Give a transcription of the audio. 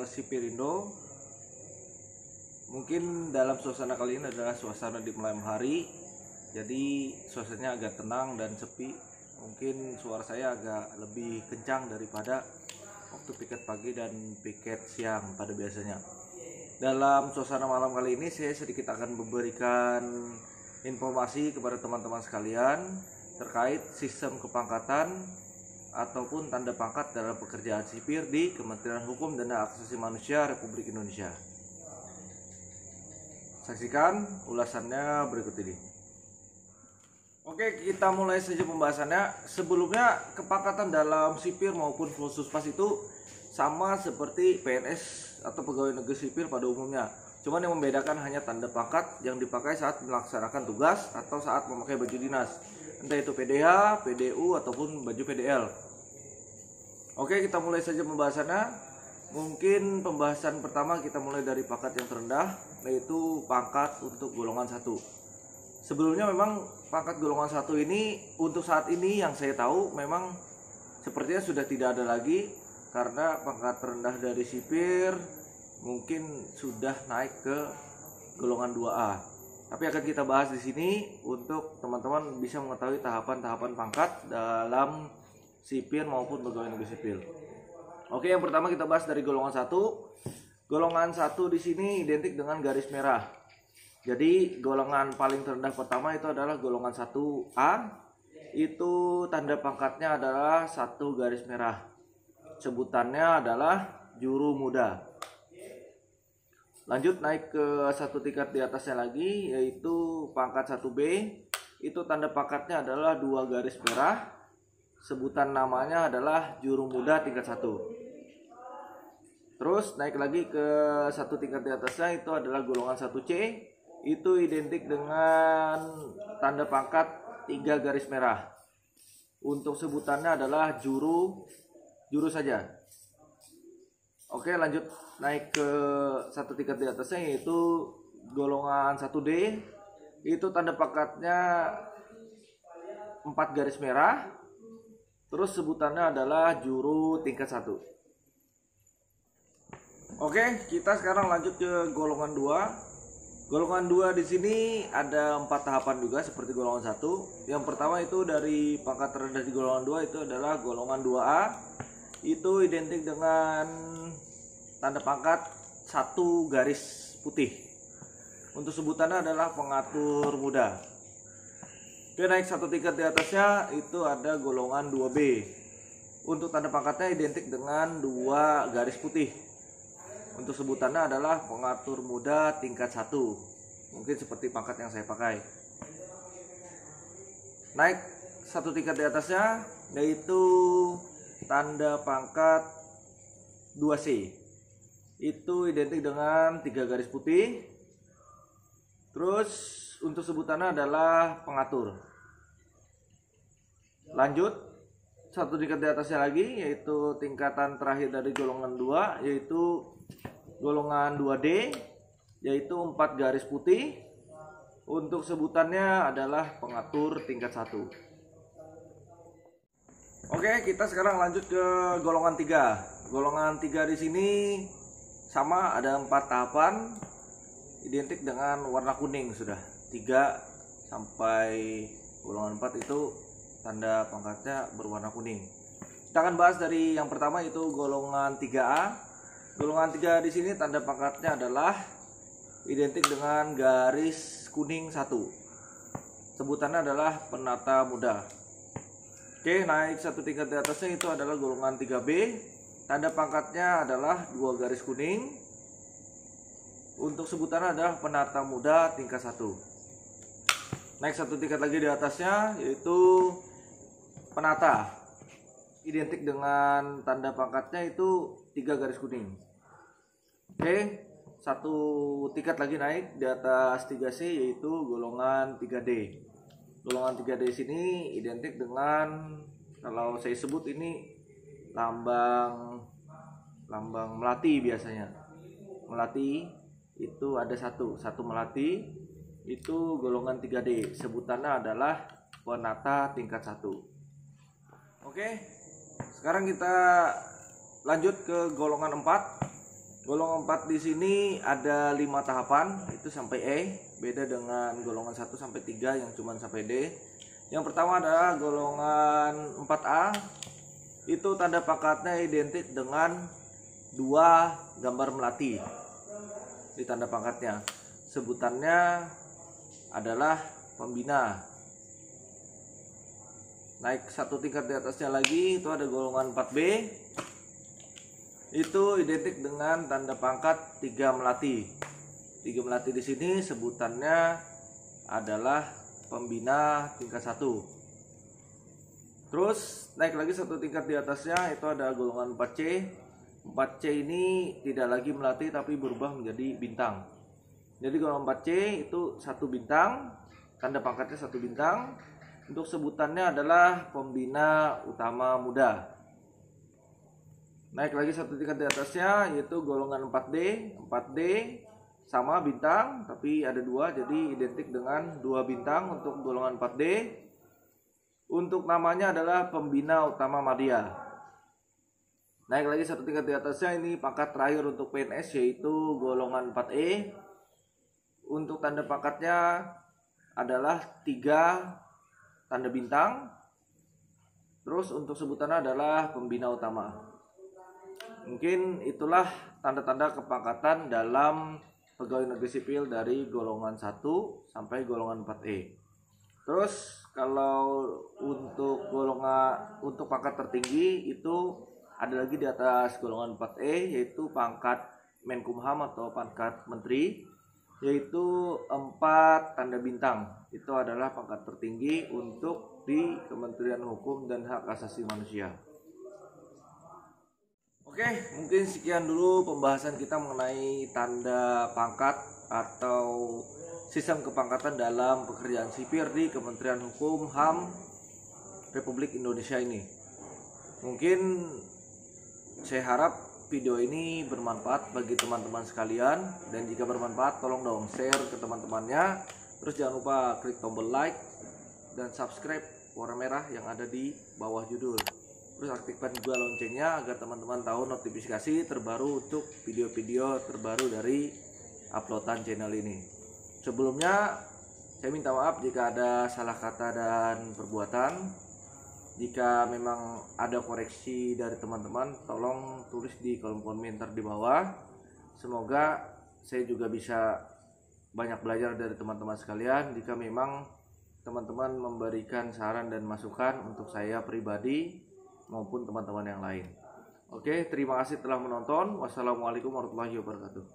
Sipir Indo. Mungkin dalam suasana kali ini adalah suasana di malam hari, jadi suasananya agak tenang dan sepi. Mungkin suara saya agak lebih kencang daripada waktu piket pagi dan piket siang pada biasanya. Dalam suasana malam kali ini saya sedikit akan memberikan informasi kepada teman-teman sekalian terkait sistem kepangkatan ataupun tanda pangkat dalam pekerjaan sipir di Kementerian Hukum dan Hak Asasi Manusia Republik Indonesia. Saksikan ulasannya berikut ini. Oke, kita mulai saja pembahasannya. Sebelumnya, kepangkatan dalam sipir maupun Polsuspas itu sama seperti PNS atau pegawai negeri sipil pada umumnya. Cuman yang membedakan hanya tanda pangkat yang dipakai saat melaksanakan tugas atau saat memakai baju dinas, entah itu PDH, PDU ataupun baju PDL. Oke, kita mulai saja pembahasannya. Mungkin pembahasan pertama kita mulai dari pangkat yang terendah, yaitu pangkat untuk golongan 1. Sebelumnya memang pangkat golongan 1 ini untuk saat ini yang saya tahu memang sepertinya sudah tidak ada lagi, karena pangkat terendah dari sipir mungkin sudah naik ke golongan 2A. Tapi akan kita bahas di sini untuk teman-teman bisa mengetahui tahapan-tahapan pangkat dalam sipir maupun pegawai negeri sipil. Oke, yang pertama kita bahas dari golongan 1. Golongan 1 di sini identik dengan garis merah. Jadi golongan paling terendah pertama itu adalah golongan 1A. Itu tanda pangkatnya adalah 1 garis merah. Sebutannya adalah juru muda. Lanjut naik ke satu tingkat di atasnya lagi, yaitu pangkat 1B. Itu tanda pangkatnya adalah 2 garis merah. Sebutan namanya adalah juru muda tingkat 1. Terus naik lagi ke satu tingkat di atasnya, itu adalah golongan 1C. Itu identik dengan tanda pangkat 3 garis merah. Untuk sebutannya adalah juru saja. Oke, lanjut naik ke satu tingkat di atasnya, yaitu golongan 1D. Itu tanda pangkatnya 4 garis merah. Terus sebutannya adalah juru tingkat 1. Oke, kita sekarang lanjut ke golongan 2. Golongan 2 di sini ada 4 tahapan juga seperti golongan 1. Yang pertama itu dari pangkat terendah di golongan 2 itu adalah golongan 2A. Itu identik dengan tanda pangkat 1 garis putih. Untuk sebutannya adalah pengatur muda. Oke, naik satu tingkat di atasnya itu ada golongan 2B. Untuk tanda pangkatnya identik dengan 2 garis putih. Untuk sebutannya adalah pengatur muda tingkat 1. Mungkin seperti pangkat yang saya pakai. Naik satu tingkat di atasnya yaitu tanda pangkat 2C. Itu identik dengan 3 garis putih. Terus untuk sebutannya adalah pengatur. Lanjut satu tingkat di atasnya lagi, yaitu tingkatan terakhir dari golongan 2, yaitu golongan 2D, yaitu 4 garis putih. Untuk sebutannya adalah pengatur tingkat 1. Oke, kita sekarang lanjut ke golongan 3. Golongan 3 di sini sama, ada 4 tahapan, identik dengan warna kuning sudah. 3 sampai golongan 4 itu tanda pangkatnya berwarna kuning. Kita akan bahas dari yang pertama, itu golongan 3A. Golongan 3 di sini tanda pangkatnya adalah identik dengan garis kuning 1. Sebutannya adalah penata muda. Oke, naik satu tingkat di atasnya itu adalah golongan 3B. Tanda pangkatnya adalah 2 garis kuning. Untuk sebutannya adalah penata muda tingkat 1. Naik satu tingkat lagi di atasnya, yaitu penata. Identik dengan tanda pangkatnya itu 3 garis kuning. Oke, satu tingkat lagi naik di atas 3C, yaitu golongan 3D. Golongan 3D sini identik dengan, kalau saya sebut ini lambang melati biasanya. Melati itu ada satu melati. Itu golongan 3D. Sebutannya adalah penata tingkat 1. Oke, sekarang kita lanjut ke golongan 4. Golongan 4 di sini ada 5 tahapan, itu sampai E, beda dengan golongan 1 sampai 3 yang cuma sampai D. Yang pertama adalah golongan 4A, itu tanda pangkatnya identik dengan 2 gambar melati di tanda pangkatnya. Sebutannya adalah pembina. Naik satu tingkat di atasnya lagi, itu ada golongan 4B. Itu identik dengan tanda pangkat 3 melati. 3 melati di sini sebutannya adalah pembina tingkat 1. Terus naik lagi satu tingkat di atasnya, itu ada golongan 4C. 4C ini tidak lagi melati tapi berubah menjadi bintang. Jadi golongan 4C itu 1 bintang, tanda pangkatnya 1 bintang. Untuk sebutannya adalah pembina utama muda. Naik lagi satu tingkat di atasnya, yaitu golongan 4D. 4D sama bintang tapi ada 2, jadi identik dengan 2 bintang untuk golongan 4D. Untuk namanya adalah pembina utama madya. Naik lagi satu tingkat di atasnya, ini pangkat terakhir untuk PNS, yaitu golongan 4E. Untuk tanda pangkatnya adalah 3 tanda bintang. Terus untuk sebutannya adalah pembina utama. Mungkin itulah tanda-tanda kepangkatan dalam pegawai negeri sipil dari golongan 1 sampai golongan 4E. Terus kalau untuk untuk pangkat tertinggi itu ada lagi di atas golongan 4E, yaitu pangkat Menkumham atau pangkat menteri, yaitu 4 tanda bintang. Itu adalah pangkat tertinggi untuk di Kementerian Hukum dan Hak Asasi Manusia. Oke, mungkin sekian dulu pembahasan kita mengenai tanda pangkat atau sistem kepangkatan dalam pekerjaan sipil di Kementerian Hukum HAM Republik Indonesia ini. Mungkin saya harap video ini bermanfaat bagi teman-teman sekalian, dan jika bermanfaat tolong dong share ke teman-temannya. Terus jangan lupa klik tombol like dan subscribe warna merah yang ada di bawah judul. Terus aktifkan juga loncengnya agar teman-teman tahu notifikasi terbaru untuk video-video terbaru dari uploadan channel ini. Sebelumnya saya minta maaf jika ada salah kata dan perbuatan. Jika memang ada koreksi dari teman-teman, tolong tulis di kolom komentar di bawah. Semoga saya juga bisa banyak belajar dari teman-teman sekalian. Jika memang teman-teman memberikan saran dan masukan untuk saya pribadi maupun teman-teman yang lain. Oke, terima kasih telah menonton. Wassalamualaikum warahmatullahi wabarakatuh.